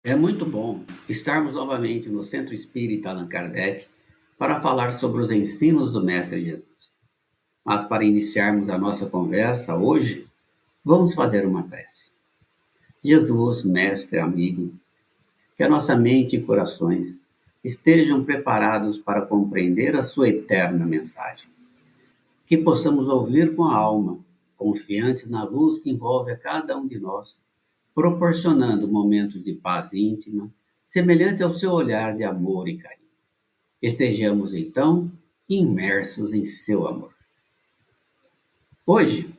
É muito bom estarmos novamente no Centro Espírita Allan Kardec para falar sobre os ensinos do Mestre Jesus. Mas para iniciarmos a nossa conversa hoje, vamos fazer uma prece. Jesus, Mestre, amigo, que a nossa mente e corações estejam preparados para compreender a sua eterna mensagem. Que possamos ouvir com a alma, confiantes na luz que envolve a cada um de nós, proporcionando momentos de paz íntima, semelhante ao seu olhar de amor e carinho. Estejamos, então, imersos em seu amor. Hoje,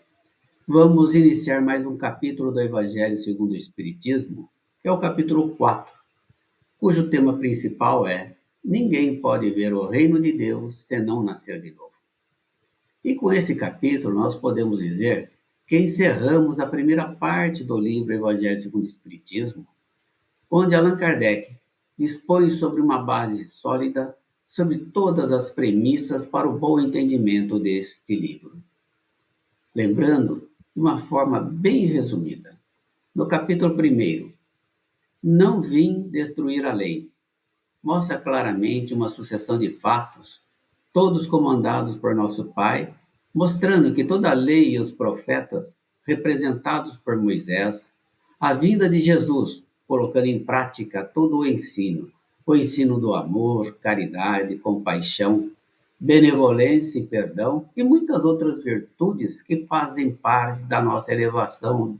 vamos iniciar mais um capítulo do Evangelho segundo o Espiritismo, que é o capítulo 4, cujo tema principal é: Ninguém pode ver o reino de Deus se não nascer de novo. E com esse capítulo, nós podemos dizer que encerramos a primeira parte do livro Evangelho segundo o Espiritismo, onde Allan Kardec dispõe sobre uma base sólida sobre todas as premissas para o bom entendimento deste livro. Lembrando, de uma forma bem resumida, no capítulo 1, Não vim destruir a lei, mostra claramente uma sucessão de fatos, todos comandados por nosso Pai, mostrando que toda a lei e os profetas, representados por Moisés, a vinda de Jesus, colocando em prática todo o ensino do amor, caridade, compaixão, benevolência e perdão, e muitas outras virtudes que fazem parte da nossa elevação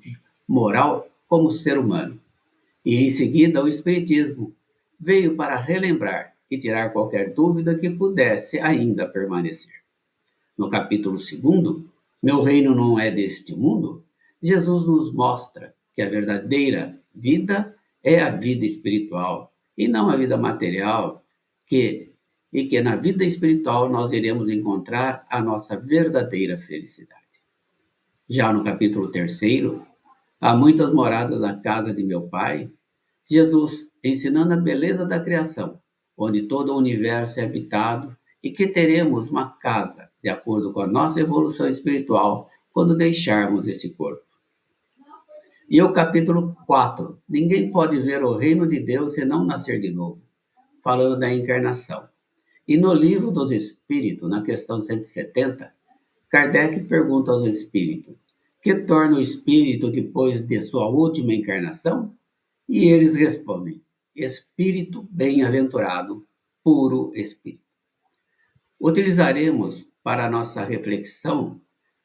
moral como ser humano. E em seguida, o Espiritismo veio para relembrar e tirar qualquer dúvida que pudesse ainda permanecer. No capítulo 2, Meu reino não é deste mundo, Jesus nos mostra que a verdadeira vida é a vida espiritual e não a vida material, e que na vida espiritual nós iremos encontrar a nossa verdadeira felicidade. Já no capítulo 3, Há muitas moradas na casa de meu Pai, Jesus ensinando a beleza da criação, onde todo o universo é habitado e que teremos uma casa, de acordo com a nossa evolução espiritual, quando deixarmos esse corpo. E o capítulo 4, Ninguém pode ver o reino de Deus se não nascer de novo, falando da encarnação. E no livro dos Espíritos, na questão 170, Kardec pergunta aos espíritos: que torna o espírito depois de sua última encarnação? E eles respondem: espírito bem-aventurado, puro espírito. Utilizaremos para a nossa reflexão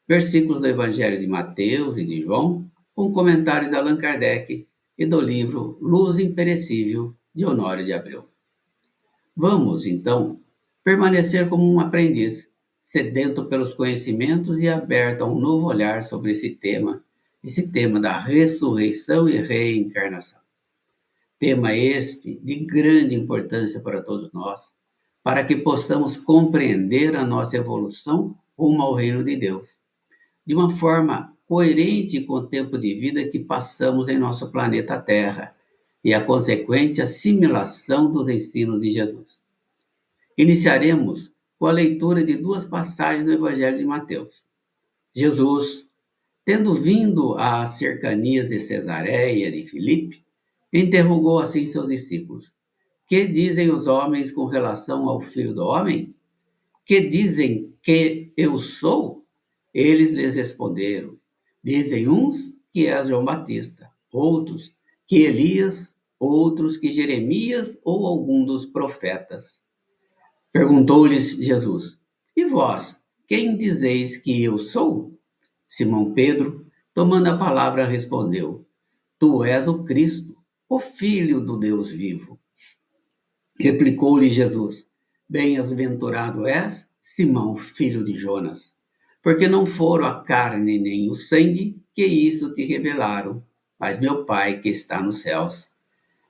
versículos do Evangelho de Mateus e de João, com comentários de Allan Kardec e do livro Luz Imperecível, de Honório de Abreu. Vamos, então, permanecer como um aprendiz, sedento pelos conhecimentos e aberto a um novo olhar sobre esse tema da ressurreição e reencarnação. Tema este de grande importância para todos nós, para que possamos compreender a nossa evolução rumo ao reino de Deus, de uma forma coerente com o tempo de vida que passamos em nosso planeta Terra e a consequente assimilação dos ensinos de Jesus. Iniciaremos com a leitura de duas passagens do Evangelho de Mateus. Jesus, tendo vindo às cercanias de Cesareia de Filipe, interrogou assim seus discípulos: que dizem os homens com relação ao Filho do Homem? Que dizem que eu sou? Eles lhe responderam: dizem uns que és João Batista, outros que Elias, outros que Jeremias ou algum dos profetas. Perguntou-lhes Jesus: e vós, quem dizeis que eu sou? Simão Pedro, tomando a palavra, respondeu: tu és o Cristo, o Filho do Deus vivo. Replicou-lhe Jesus: bem-aventurado és, Simão, filho de Jonas, porque não foram a carne nem o sangue que isso te revelaram, mas meu Pai que está nos céus.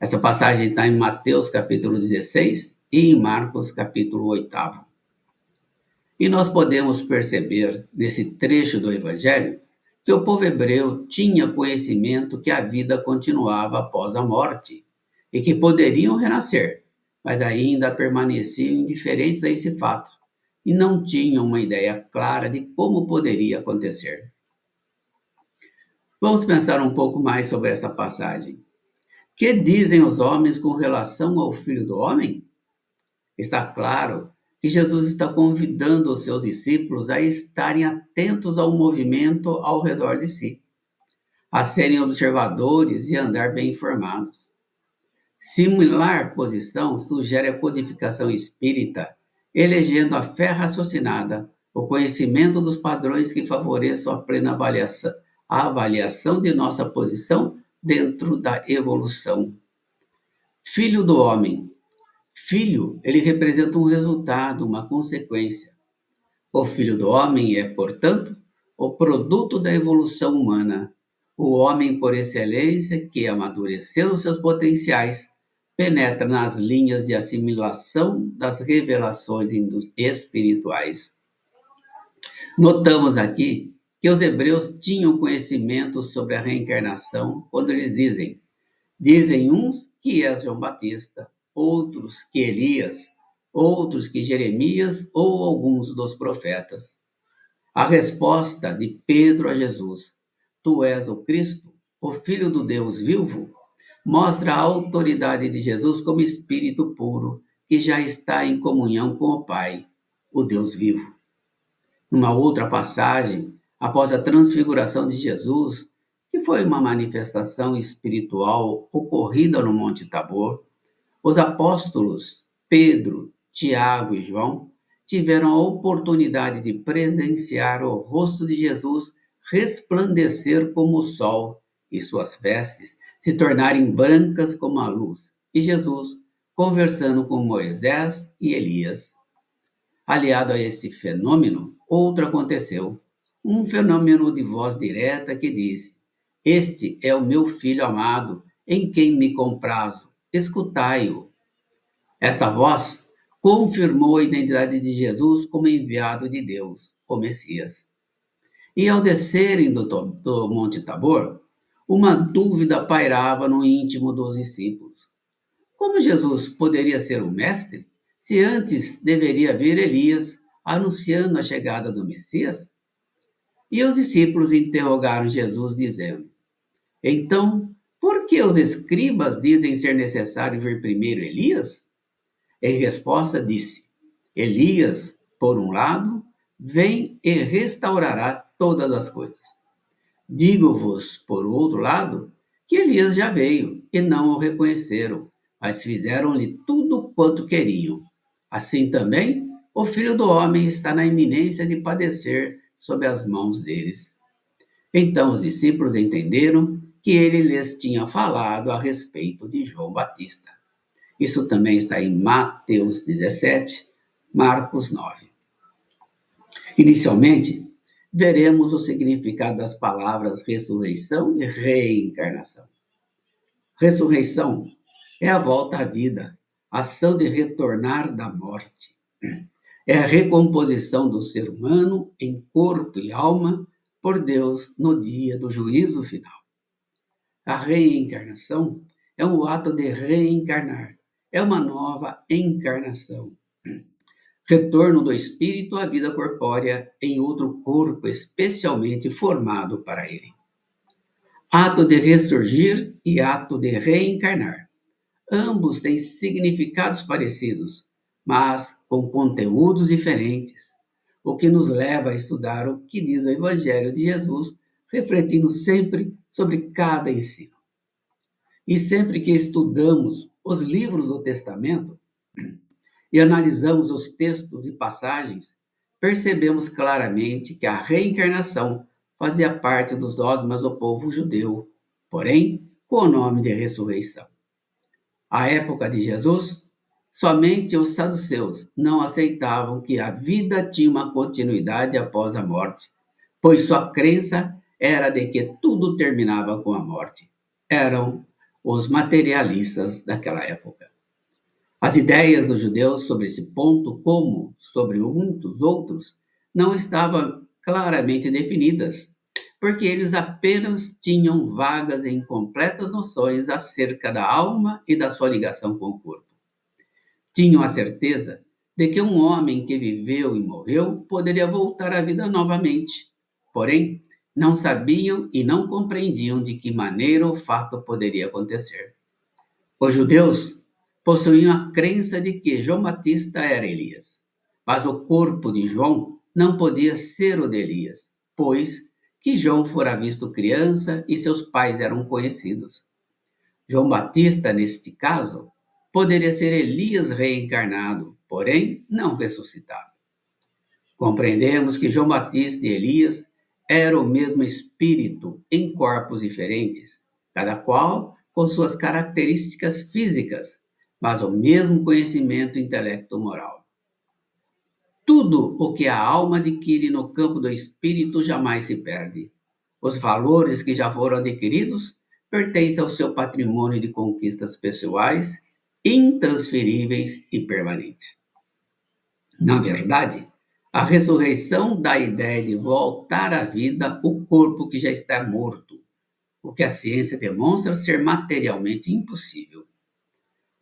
Essa passagem está em Mateus capítulo 16 e em Marcos capítulo 8. E nós podemos perceber nesse trecho do Evangelho que o povo hebreu tinha conhecimento que a vida continuava após a morte e que poderiam renascer, mas ainda permaneciam indiferentes a esse fato e não tinham uma ideia clara de como poderia acontecer. Vamos pensar um pouco mais sobre essa passagem. Que dizem os homens com relação ao Filho do Homem? Está claro que Jesus está convidando os seus discípulos a estarem atentos ao movimento ao redor de si, a serem observadores e andar bem informados. Similar posição sugere a codificação espírita, elegendo a fé raciocinada, o conhecimento dos padrões que favoreçam a plena avaliação, a avaliação de nossa posição dentro da evolução. Filho do homem. Filho, ele representa um resultado, uma consequência. O filho do homem é, portanto, o produto da evolução humana, o homem por excelência que amadureceu seus potenciais, penetra nas linhas de assimilação das revelações espirituais. Notamos aqui que os hebreus tinham conhecimento sobre a reencarnação quando eles dizem uns que é João Batista, outros que Elias, outros que Jeremias ou alguns dos profetas. A resposta de Pedro a Jesus, tu és o Cristo, o Filho do Deus vivo, mostra a autoridade de Jesus como Espírito puro, que já está em comunhão com o Pai, o Deus vivo. Numa outra passagem, após a transfiguração de Jesus, que foi uma manifestação espiritual ocorrida no Monte Tabor, os apóstolos Pedro, Tiago e João tiveram a oportunidade de presenciar o rosto de Jesus resplandecer como o sol e suas vestes se tornarem brancas como a luz, e Jesus conversando com Moisés e Elias. Aliado a esse fenômeno, outro aconteceu, um fenômeno de voz direta que diz: Este é o meu filho amado, em quem me comprazo, escutai-o. Essa voz confirmou a identidade de Jesus como enviado de Deus, o Messias. E ao descerem do Monte Tabor, uma dúvida pairava no íntimo dos discípulos. Como Jesus poderia ser o Mestre se antes deveria vir Elias anunciando a chegada do Messias? E os discípulos interrogaram Jesus, dizendo: Então, por que os escribas dizem ser necessário vir primeiro Elias? Em resposta, disse: Elias, por um lado, vem e restaurará todas as coisas. Digo-vos, por outro lado, que Elias já veio e não o reconheceram, mas fizeram-lhe tudo quanto queriam. Assim também, o Filho do Homem está na iminência de padecer sob as mãos deles. Então os discípulos entenderam que ele lhes tinha falado a respeito de João Batista. Isso também está em Mateus 17, Marcos 9. Inicialmente, veremos o significado das palavras ressurreição e reencarnação. Ressurreição é a volta à vida, a ação de retornar da morte. É a recomposição do ser humano em corpo e alma por Deus no dia do juízo final. A reencarnação é um ato de reencarnar, é uma nova encarnação. Retorno do espírito à vida corpórea em outro corpo especialmente formado para ele. Ato de ressurgir e ato de reencarnar. Ambos têm significados parecidos, mas com conteúdos diferentes, o que nos leva a estudar o que diz o Evangelho de Jesus, refletindo sempre sobre cada ensino. E sempre que estudamos os livros do Testamento e analisamos os textos e passagens, percebemos claramente que a reencarnação fazia parte dos dogmas do povo judeu, porém com o nome de ressurreição. À época de Jesus, somente os saduceus não aceitavam que a vida tinha uma continuidade após a morte, pois sua crença era de que tudo terminava com a morte. Eram os materialistas daquela época. As ideias dos judeus sobre esse ponto, como sobre muitos outros, não estavam claramente definidas, porque eles apenas tinham vagas e incompletas noções acerca da alma e da sua ligação com o corpo. Tinham a certeza de que um homem que viveu e morreu poderia voltar à vida novamente, porém, não sabiam e não compreendiam de que maneira o fato poderia acontecer. Os judeus possuíam a crença de que João Batista era Elias, mas o corpo de João não podia ser o de Elias, pois que João fora visto criança e seus pais eram conhecidos. João Batista, neste caso, poderia ser Elias reencarnado, porém não ressuscitado. Compreendemos que João Batista e Elias eram o mesmo espírito em corpos diferentes, cada qual com suas características físicas, mas o mesmo conhecimento intelecto-moral. Tudo o que a alma adquire no campo do espírito jamais se perde. Os valores que já foram adquiridos pertencem ao seu patrimônio de conquistas pessoais, intransferíveis e permanentes. Na verdade, a ressurreição dá a ideia de voltar à vida o corpo que já está morto, o que a ciência demonstra ser materialmente impossível.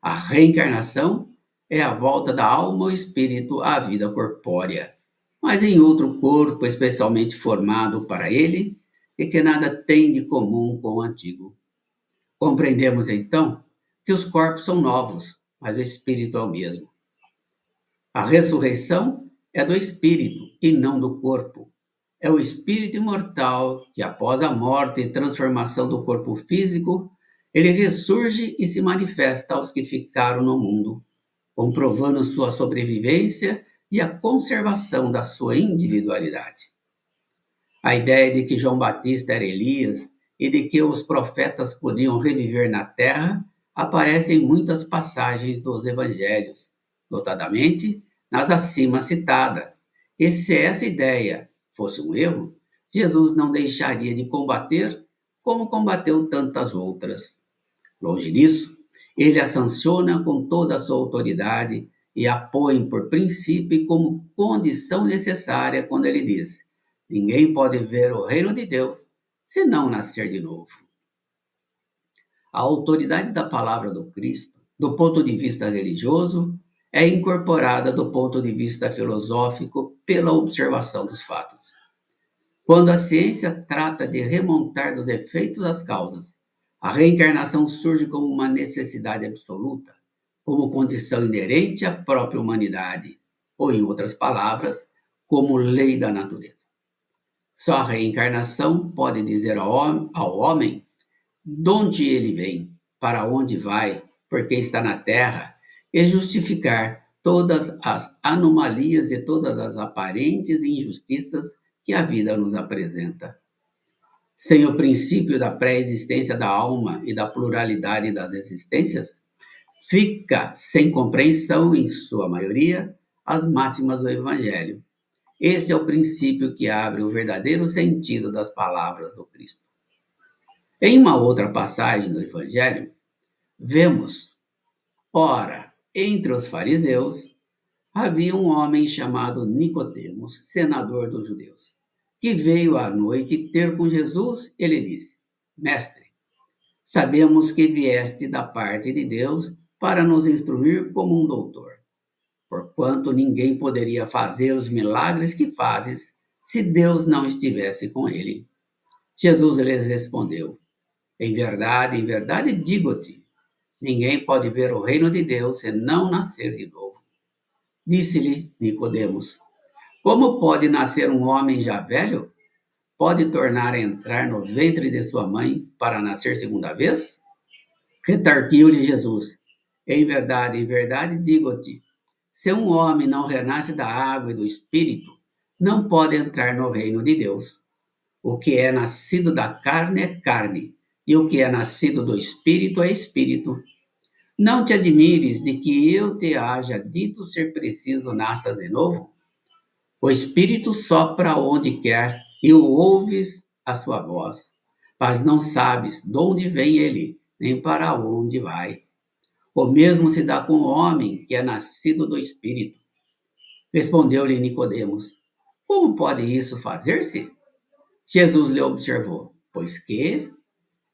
A reencarnação é a volta da alma ou espírito à vida corpórea, mas em outro corpo especialmente formado para ele e que nada tem de comum com o antigo. Compreendemos então que os corpos são novos, mas o espírito é o mesmo. A ressurreição é do espírito e não do corpo. É o espírito imortal que, após a morte e transformação do corpo físico, ele ressurge e se manifesta aos que ficaram no mundo, comprovando sua sobrevivência e a conservação da sua individualidade. A ideia de que João Batista era Elias e de que os profetas podiam reviver na terra aparece em muitas passagens dos evangelhos, notadamente nas acima citadas. E se essa ideia fosse um erro, Jesus não deixaria de combater como combateu tantas outras. Longe disso, ele a sanciona com toda a sua autoridade e a põe por princípio e como condição necessária quando ele diz: ninguém pode ver o reino de Deus se não nascer de novo. A autoridade da palavra do Cristo, do ponto de vista religioso, é incorporada do ponto de vista filosófico pela observação dos fatos. Quando a ciência trata de remontar dos efeitos às causas, a reencarnação surge como uma necessidade absoluta, como condição inerente à própria humanidade, ou, em outras palavras, como lei da natureza. Só a reencarnação pode dizer ao homem de onde ele vem, para onde vai, por que está na Terra, e justificar todas as anomalias e todas as aparentes injustiças que a vida nos apresenta. Sem o princípio da pré-existência da alma e da pluralidade das existências, fica sem compreensão, em sua maioria, as máximas do Evangelho. Esse é o princípio que abre o verdadeiro sentido das palavras do Cristo. Em uma outra passagem do Evangelho, vemos, ora, entre os fariseus, havia um homem chamado Nicodemos, senador dos judeus, que veio à noite ter com Jesus e lhe disse: Mestre, sabemos que vieste da parte de Deus para nos instruir como um doutor, porquanto ninguém poderia fazer os milagres que fazes se Deus não estivesse com ele. Jesus lhes respondeu: em verdade digo-te, ninguém pode ver o reino de Deus se não nascer de novo. Disse-lhe Nicodemos: como pode nascer um homem já velho? Pode tornar a entrar no ventre de sua mãe para nascer segunda vez? Retarquiu-lhe Jesus: em verdade digo-te, se um homem não renasce da água e do Espírito, não pode entrar no reino de Deus. O que é nascido da carne é carne, e o que é nascido do Espírito é Espírito. Não te admires de que eu te haja dito ser preciso nasças de novo? O Espírito sopra onde quer e o ouves a sua voz, mas não sabes de onde vem ele, nem para onde vai. O mesmo se dá com o homem que é nascido do Espírito. Respondeu-lhe Nicodemos: como pode isso fazer-se? Jesus lhe observou: pois que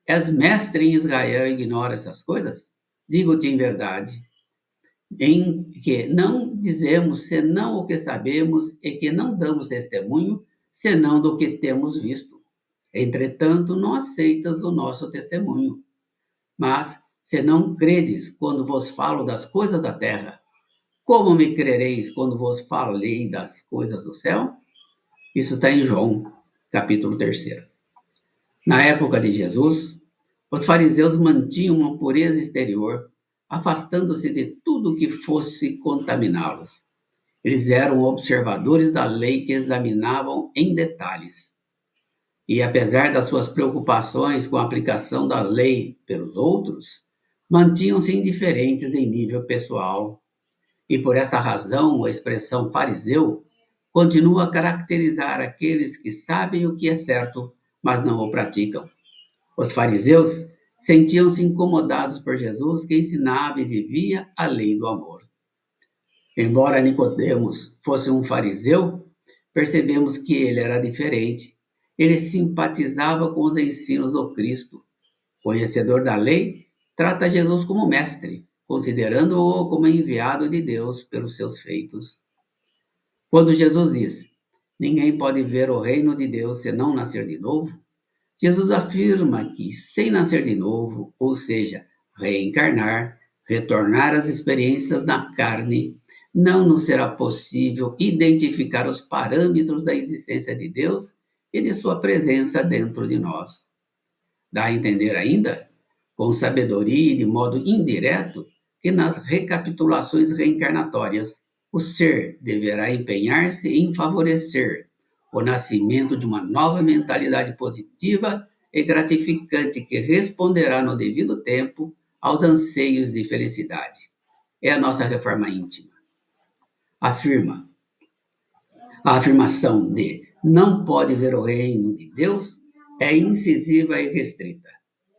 és mestre em Israel e ignora essas coisas? Digo-te em verdade, em que não dizemos senão o que sabemos e que não damos testemunho senão do que temos visto. Entretanto, não aceitas o nosso testemunho. Mas, Se não credes quando vos falo das coisas da terra, como me crereis quando vos falei das coisas do céu? Isso está em João, capítulo 3. Na época de Jesus, os fariseus mantinham uma pureza exterior, afastando-se de tudo que fosse contaminá-los. Eles eram observadores da lei que examinavam em detalhes. E apesar das suas preocupações com a aplicação da lei pelos outros, mantinham-se indiferentes em nível pessoal. E por essa razão, a expressão fariseu continua a caracterizar aqueles que sabem o que é certo, mas não o praticam. Os fariseus sentiam-se incomodados por Jesus, que ensinava e vivia a lei do amor. Embora Nicodemos fosse um fariseu, percebemos que ele era diferente. Ele simpatizava com os ensinos do Cristo. Conhecedor da lei, trata Jesus como mestre, considerando-o como enviado de Deus pelos seus feitos. Quando Jesus diz: "Ninguém pode ver o reino de Deus se não nascer de novo", Jesus afirma que, sem nascer de novo, ou seja, reencarnar, retornar às experiências da carne, não nos será possível identificar os parâmetros da existência de Deus e de sua presença dentro de nós. Dá a entender ainda, com sabedoria e de modo indireto, que nas recapitulações reencarnatórias, o ser deverá empenhar-se em favorecer o nascimento de uma nova mentalidade positiva e gratificante que responderá no devido tempo aos anseios de felicidade. É a nossa reforma íntima. Afirma A afirmação de "não pode ver o reino de Deus" é incisiva e restrita.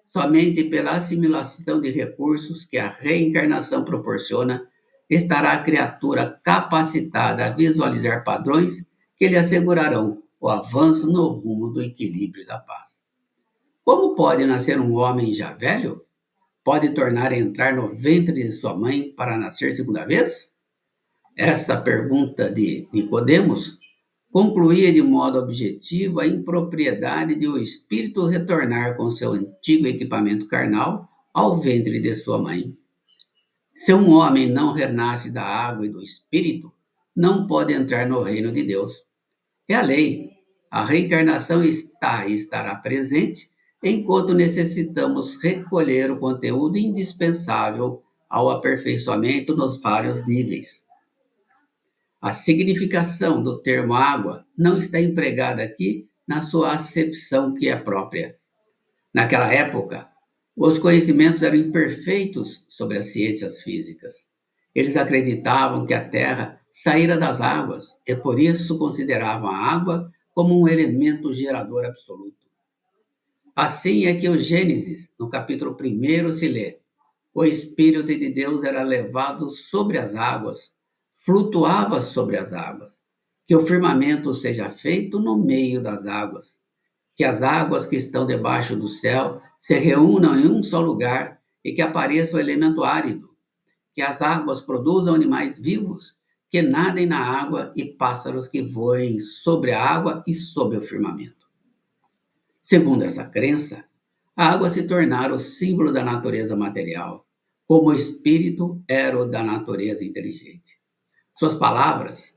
Somente pela assimilação de recursos que a reencarnação proporciona estará a criatura capacitada a visualizar padrões que lhe assegurarão o avanço no rumo do equilíbrio e da paz. Como pode nascer um homem já velho? Pode tornar a entrar no ventre de sua mãe para nascer segunda vez? Essa pergunta de Nicodemos concluía de modo objetivo a impropriedade de o espírito retornar com seu antigo equipamento carnal ao ventre de sua mãe. Se um homem não renasce da água e do espírito, não pode entrar no reino de Deus. É a lei. A reencarnação está e estará presente enquanto necessitamos recolher o conteúdo indispensável ao aperfeiçoamento nos vários níveis. A significação do termo água não está empregada aqui na sua acepção que é própria. Naquela época, os conhecimentos eram imperfeitos sobre as ciências físicas. Eles acreditavam que a Terra saíra das águas e por isso consideravam a água como um elemento gerador absoluto. Assim é que o Gênesis, no capítulo 1, se lê: "O Espírito de Deus era levado sobre as águas, flutuava sobre as águas. Que o firmamento seja feito no meio das águas. Que as águas que estão debaixo do céu se reúnam em um só lugar e que apareça o elemento árido. Que as águas produzam animais vivos, que nadem na água e pássaros que voem sobre a água e sobre o firmamento." Segundo essa crença, a água se tornara o símbolo da natureza material, como o espírito era o da natureza inteligente. Suas palavras: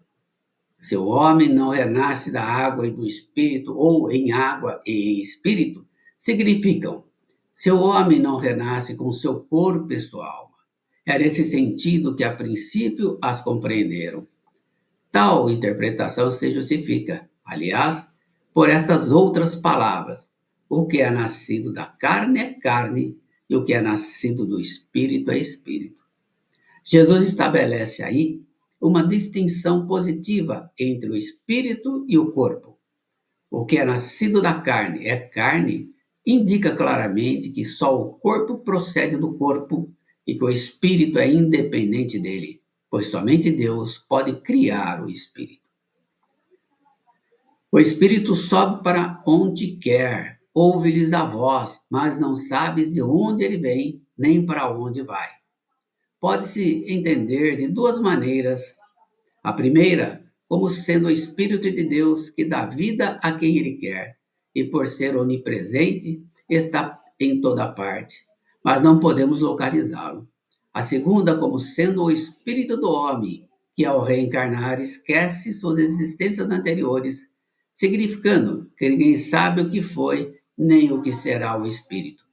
"Se o homem não renasce da água e do espírito, ou em água e em espírito", significam: se o homem não renasce com seu corpo e sua alma. É nesse sentido que, a princípio, as compreenderam. Tal interpretação se justifica, aliás, por estas outras palavras: "O que é nascido da carne é carne, e o que é nascido do espírito é espírito." Jesus estabelece aí uma distinção positiva entre o espírito e o corpo. O que é nascido da carne é carne, indica claramente que só o corpo procede do corpo e que o espírito é independente dele, pois somente Deus pode criar o espírito. O espírito sobe para onde quer, ouve-lhes a voz, mas não sabes de onde ele vem, nem para onde vai. Pode-se entender de duas maneiras. A primeira, como sendo o Espírito de Deus que dá vida a quem ele quer, e por ser onipresente, está em toda parte. mas não podemos localizá-lo. A segunda, como sendo o espírito do homem, que ao reencarnar esquece suas existências anteriores, significando que ninguém sabe o que foi nem o que será o espírito.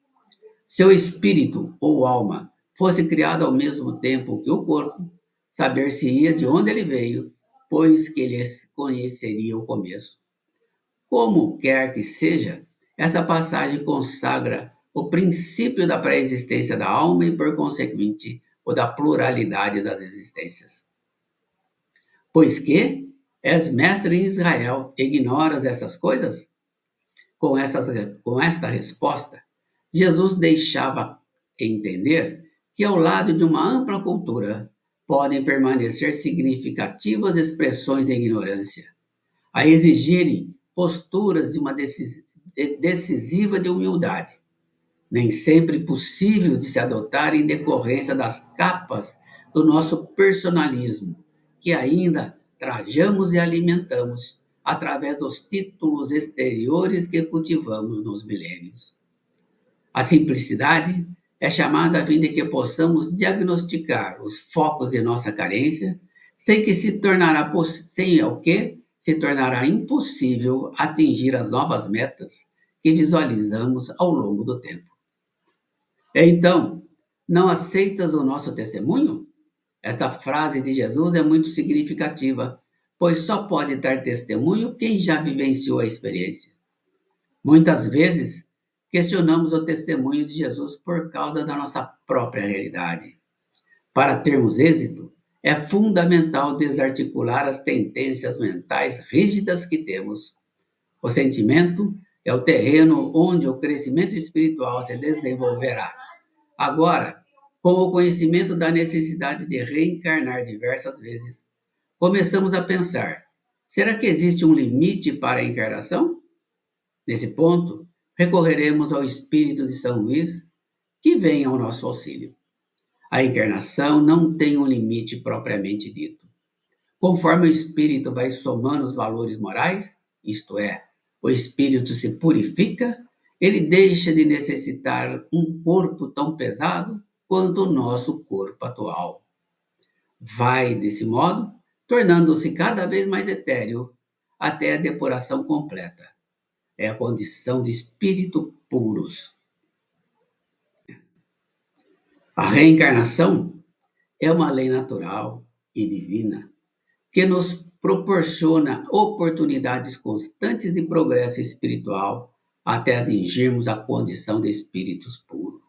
Se o espírito ou alma fosse criado ao mesmo tempo que o corpo, saber-se-ia de onde ele veio, pois que ele conheceria o começo. Como quer que seja, essa passagem consagra o princípio da pré-existência da alma e, por conseguinte, o da pluralidade das existências. Pois que és mestre em Israel, ignoras essas coisas? Com esta resposta, Jesus deixava entender que, ao lado de uma ampla cultura, podem permanecer significativas expressões de ignorância, a exigirem posturas de uma decisiva de humildade, nem sempre possível de se adotar em decorrência das capas do nosso personalismo, que ainda trajamos e alimentamos através dos títulos exteriores que cultivamos nos milênios. A simplicidade é chamada a fim de que possamos diagnosticar os focos de nossa carência, sem o que se tornará impossível atingir as novas metas que visualizamos ao longo do tempo. Então, não aceitas o nosso testemunho? Esta frase de Jesus é muito significativa, pois só pode dar testemunho quem já vivenciou a experiência. Muitas vezes, questionamos o testemunho de Jesus por causa da nossa própria realidade. Para termos êxito, é fundamental desarticular as tendências mentais rígidas que temos. O sentimento é o terreno onde o crescimento espiritual se desenvolverá. Agora, com o conhecimento da necessidade de reencarnar diversas vezes, começamos a pensar: será que existe um limite para a encarnação? Nesse ponto, recorreremos ao espírito de São Luís, que vem ao nosso auxílio. A encarnação não tem um limite propriamente dito. Conforme o espírito vai somando os valores morais, isto é, o espírito se purifica, ele deixa de necessitar um corpo tão pesado quanto o nosso corpo atual. Vai, desse modo, tornando-se cada vez mais etéreo até a depuração completa. É a condição de espírito puros. A reencarnação é uma lei natural e divina que nos proporciona oportunidades constantes de progresso espiritual até atingirmos a condição de espíritos puros.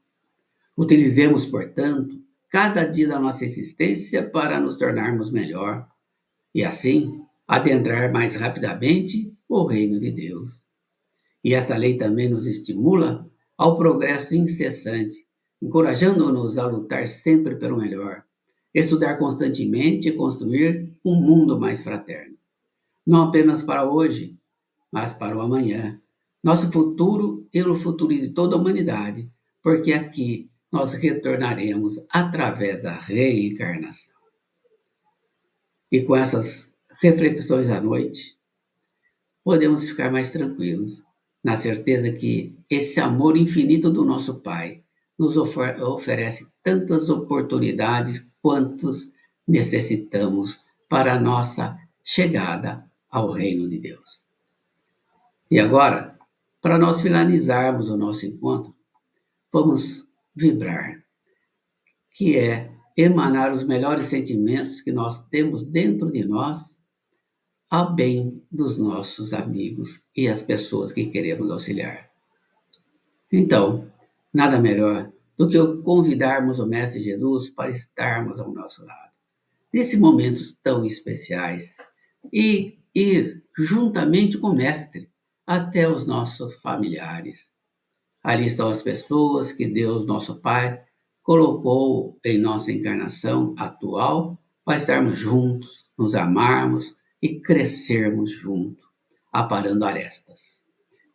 Utilizemos, portanto, cada dia da nossa existência para nos tornarmos melhor e, assim, adentrar mais rapidamente o reino de Deus. E essa lei também nos estimula ao progresso incessante, encorajando-nos a lutar sempre pelo melhor, estudar constantemente e construir um mundo mais fraterno. Não apenas para hoje, mas para o amanhã, nosso futuro e o futuro de toda a humanidade, porque aqui nós retornaremos através da reencarnação. E com essas reflexões à noite, podemos ficar mais tranquilos, na certeza que esse amor infinito do nosso Pai nos oferece tantas oportunidades quantas necessitamos para a nossa chegada ao reino de Deus. E agora, para nós finalizarmos o nosso encontro, vamos vibrar, que é emanar os melhores sentimentos que nós temos dentro de nós ao bem dos nossos amigos e as pessoas que queremos auxiliar. Então, nada melhor do que convidarmos o Mestre Jesus para estarmos ao nosso lado, nesses momentos tão especiais, e ir juntamente com o Mestre até os nossos familiares. Ali estão as pessoas que Deus, nosso Pai, colocou em nossa encarnação atual para estarmos juntos, nos amarmos e crescermos juntos, aparando arestas.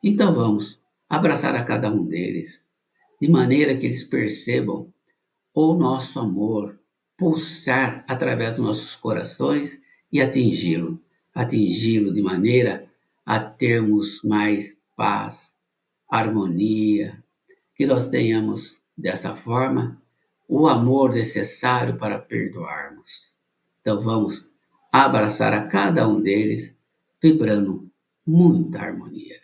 Então vamos abraçar a cada um deles, de maneira que eles percebam o nosso amor pulsar através dos nossos corações e atingi-lo de maneira a termos mais paz, harmonia, que nós tenhamos dessa forma, o amor necessário para perdoarmos. Então vamos abraçar a cada um deles, vibrando muita harmonia.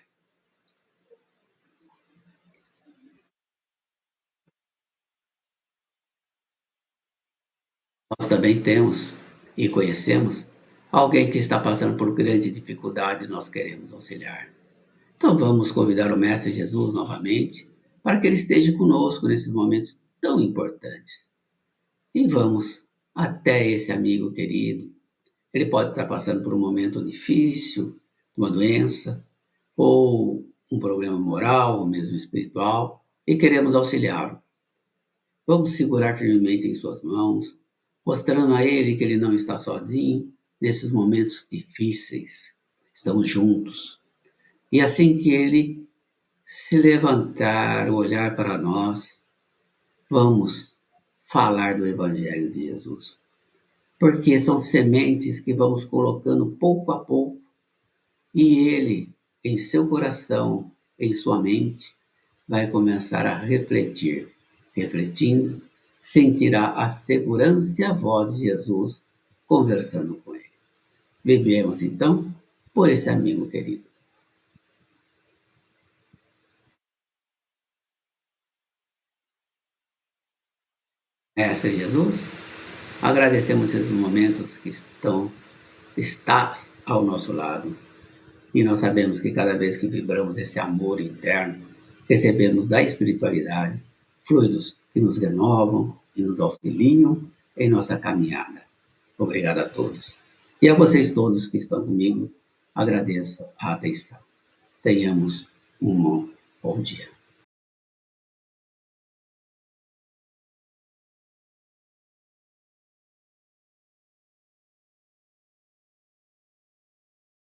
Nós também temos e conhecemos alguém que está passando por grande dificuldade e nós queremos auxiliar. Então vamos convidar o Mestre Jesus novamente para que ele esteja conosco nesses momentos tão importantes. E vamos até esse amigo querido. Ele pode estar passando por um momento difícil, uma doença, ou um problema moral, ou mesmo espiritual, e queremos auxiliá-lo. Vamos segurar firmemente em suas mãos, mostrando a ele que ele não está sozinho nesses momentos difíceis. Estamos juntos. E assim que ele se levantar, olhar para nós, vamos falar do Evangelho de Jesus. Porque são sementes que vamos colocando pouco a pouco e ele, em seu coração, em sua mente, vai começar a refletir. Refletindo, sentirá a segurança e a voz de Jesus conversando com ele. Bebemos então por esse amigo querido. Mestre Jesus, agradecemos esses momentos que estás ao nosso lado. E nós sabemos que cada vez que vibramos esse amor interno, recebemos da espiritualidade fluidos que nos renovam e nos auxiliam em nossa caminhada. Obrigado a todos. E a vocês todos que estão comigo, agradeço a atenção. Tenhamos um bom dia.